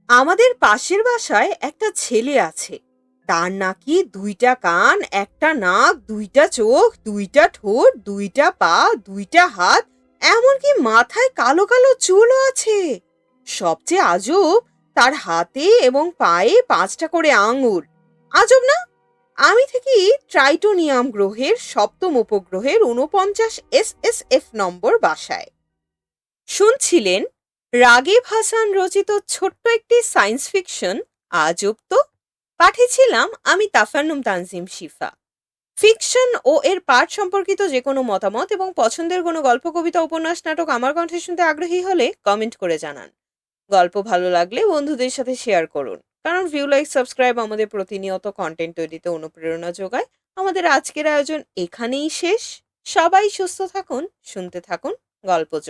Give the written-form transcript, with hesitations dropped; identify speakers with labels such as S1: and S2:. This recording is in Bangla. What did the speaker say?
S1: আমাদের পাশের বাসায় একটা ছেলে আছে। তার নাকি ২টা কান, একটা নাক, ২টা চোখ, ২টা ঠোঁট, ২টা পা, ২টা হাত, এমনকি মাথায় কালো কালো চুলও আছে। সবচেয়ে আজব, তার হাতে এবং পায়ে ৫টা করে আঙুল। আজব না? আমি থাকি ট্রাইটোনিয়াম গ্রহের ৭ম উপগ্রহের ৪৯ SSF নম্বর বাসায়। শুনছিলেন রাগিব হাসান রচিত ছোট্ট একটি সায়েন্স ফিকশন আজব তো। পাঠিয়েছিলাম আমি তাফান্নুম তানজিম শিফা। ফিকশন ও এর পাঠ সম্পর্কিত যে কোনো মতামত এবং পছন্দের কোনো গল্প, কবিতা, উপন্যাস, নাটক আমার কণ্ঠে শুনতে আগ্রহী হলে কমেন্ট করে জানান। গল্প ভালো লাগলে বন্ধুদের সাথে শেয়ার করুন, কারণ ভিউ, লাইক, সাবস্ক্রাইব আমাদের প্রতিনিয়ত কন্টেন্ট তৈরিতে অনুপ্রেরণা যোগায়। আমাদের আজকের আয়োজন এখানেই শেষ। সবাই সুস্থ থাকুন, শুনতে থাকুন গল্পজ।